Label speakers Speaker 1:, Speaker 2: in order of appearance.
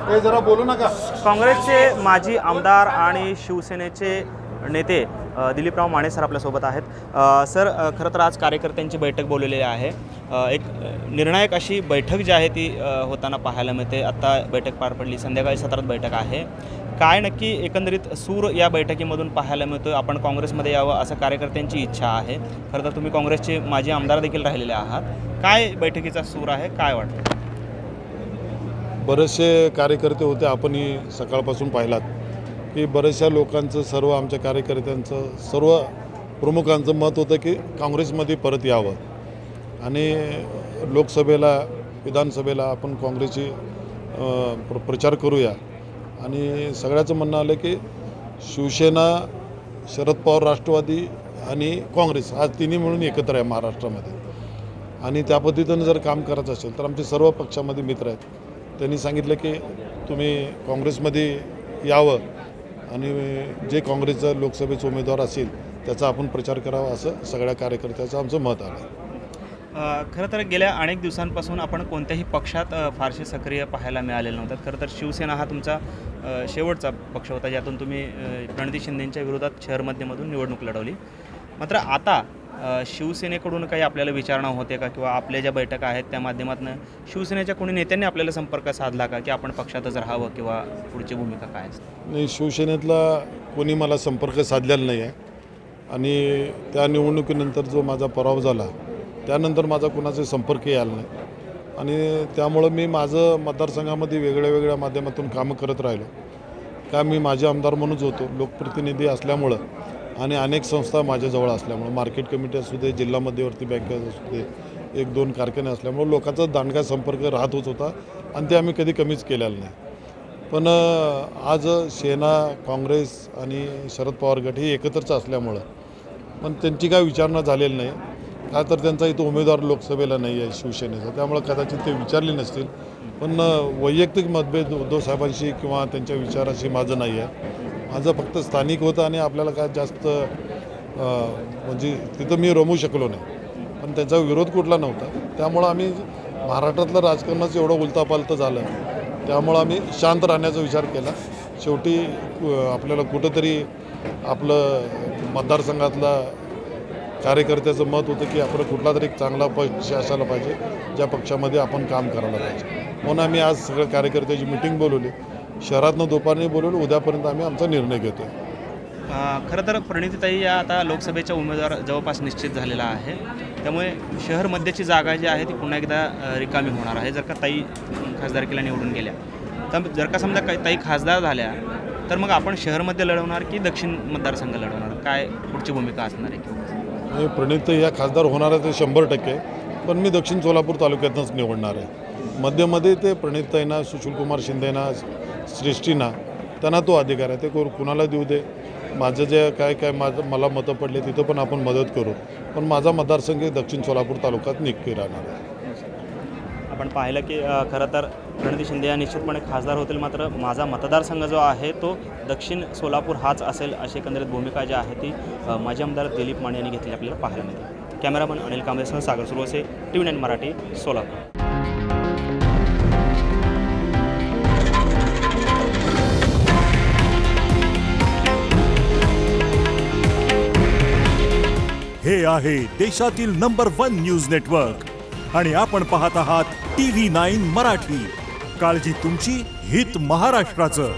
Speaker 1: हे जरा बोलू नका।
Speaker 2: काँग्रेसचे माजी आमदार आणि शिवसेनेचे नेते दिलीपराव माने सर आपल्यासोबत आहेत। सर, खरं तर आज कार्यकर्त्यांची बैठक बोलवलेली आहे। एक निर्णायक अशी बैठक जी आहे ती होताना पाहायला मिळते। आता बैठक पार पडली, संध्याकाळी सत्रात बैठक आहे। काय नक्की एकंदरीत सूर या बैठकीमधून पाहायला मिळतो? आपण काँग्रेसमध्ये यावं असं कार्यकर्त्यांची इच्छा आहे। खरं तर तुम्ही काँग्रेसचे माजी आमदार देखील राहिलेले आहात। काय बैठकीचा सूर आहे, काय वाटतं?
Speaker 1: बरेचसे कार्यकर्ते होते, आपणही सकाळपासून पाहिलात की बऱ्याचशा लोकांचं, सर्व आमच्या कार्यकर्त्यांचं, सर्व प्रमुखांचं मत होतं की काँग्रेसमध्ये परत यावं आणि लोकसभेला, विधानसभेला आपण काँग्रेसची प्रचार करूया। आणि सगळ्याचं म्हणणं आलं की शिवसेना, शरद पवार, राष्ट्रवादी आणि काँग्रेस आज तिन्ही मिळून एकत्र आहे महाराष्ट्रामध्ये आणि त्या पद्धतीनं जर काम करायचं असेल तर आमचे सर्व पक्षामध्ये मित्र आहेत, त्यांनी सांगितलं की तुम्ही काँग्रेसमध्ये यावं आणि जे काँग्रेसचा लोकसभेचा उमेदवार असेल त्याचा आपण प्रचार करावा, असं सगळ्या कार्यकर्त्याचं आमचं मत आलं।
Speaker 2: खरं तर गेल्या अनेक दिवसांपासून आपण कोणत्याही पक्षात फारसे सक्रिय पाहायला मिळालेले नव्हतात। खरं तर शिवसेना हा तुमचा शेवटचा पक्ष होता ज्यातून तुम्ही प्रणिती शिंदेंच्या विरोधात शहर मध्यमधून निवडणूक लढवली। मात्र आता शिवसेनेकडून काही आपल्याला विचारणा होते का, किंवा आपल्या ज्या बैठका आहेत त्या माध्यमातून शिवसेनेच्या कोणी नेत्यांनी आपल्याला संपर्क साधला का की आपण पक्षातच राहावं किंवा पुढची भूमिका काय असते?
Speaker 1: नाही, शिवसेनेतला कोणी मला संपर्क साधलेला नाही आहे आणि त्या निवडणुकीनंतर जो माझा पराभव झाला त्यानंतर माझा कोणाचा संपर्क आला नाही आणि त्यामुळं मी माझं मतदारसंघामध्ये वेगळ्या माध्यमातून कामं करत राहिलो। का मी माझे आमदार म्हणूनच होतो, लोकप्रतिनिधी असल्यामुळं आणि अनेक संस्था माझ्याजवळ असल्यामुळं, मार्केट कमिटी असू दे, जिल्हा मध्यवर्ती बँक असू दे, 1-2 कारखाने असल्यामुळं लोकांचा दांडगा संपर्क राहतच होता आणि ते आम्ही कधी कमीच केलेलं नाही। पण आज सेना, काँग्रेस आणि शरद पवार गट हे एकत्रच असल्यामुळं पण त्यांची काय विचारणा झालेली नाही, का तर त्यांचा इथं उमेदवार लोकसभेला नाही आहे शिवसेनेचा, त्यामुळं कदाचित ते विचारले नसतील। पण वैयक्तिक मतभेद उद्धव साहेबांशी किंवा त्यांच्या विचाराशी माझं नाही आहे, माझं फक्त स्थानिक होतं आणि आपल्याला काय जास्त म्हणजे तिथं मी रमू शकलो नाही, पण त्याचा विरोध कुठला नव्हता। त्यामुळं आम्ही महाराष्ट्रातलं राजकारणाचं एवढं उलथापालथं झालं त्यामुळं आम्ही शांत राहण्याचा विचार केला। शेवटी आपल्याला कुठंतरी आपलं मतदारसंघातला कार्यकर्त्याचं मत होतं की आपण कुठला तरी एक चांगला पक्ष असायला पाहिजे ज्या पक्षामध्ये आपण काम करायला पाहिजे, म्हणून आम्ही आज सगळ्या कार्यकर्त्याची मिटिंग बोलवली, शहरातनं दुपारने बोलवली, उद्यापर्यंत आम्ही आमचा निर्णय घेतो आहे।
Speaker 2: खरं तर प्रणितीताई या आता लोकसभेचा उमेदवार जवळपास निश्चित झालेला आहे, त्यामुळे शहर मध्यची जागा जी आहे ती पुन्हा एकदा रिकामी होणार आहे जर का ताई खासदारकीला निवडून गेल्या। तर जर का समजा ताई खासदार झाल्या तर मग आपण शहरमध्ये लढवणार की दक्षिण मतदारसंघ लढवणार, काय पुढची भूमिका असणार आहे?
Speaker 1: किंवा प्रणित या खासदार होणार आहे ते 100%, पण मी दक्षिण सोलापूर तालुक्यातूनच निवडणार आहे। मध्यमध्ये ते प्रणितताईंना, सुशीलकुमार शिंदेना, श्रेष्ठींना त्यांना तो अधिकार आहे, ते कुणाला देऊ दे। माझं जे काय मला मतं पडले तिथं पण आपण मदत करू, पण माझा मतदारसंघ दक्षिण सोलापूर तालुक्यात नक्की राहणार आहे।
Speaker 2: आपण पाहिलं की खरं तर प्रणिती शिंदे या निश्चितपणे खासदार होतील, मात्र माझा मतदारसंघ जो आहे तो दक्षिण सोलापूर हाच असेल अशी एकंदरीत भूमिका जी आहे ती माजी आमदार दिलीप माने यांनी घेतली आपल्याला पाहायला मिळते। कॅमेरामन अनिल कांबळेसह सागर सुरवसे, TV9 मराठी, सोलापूर।
Speaker 3: हे आहे देशातील नंबर 1 न्यूज नेटवर्क आणि आपण पाहत आहात TV9 मराठी। काळजी तुमची, हित महाराष्ट्राचं।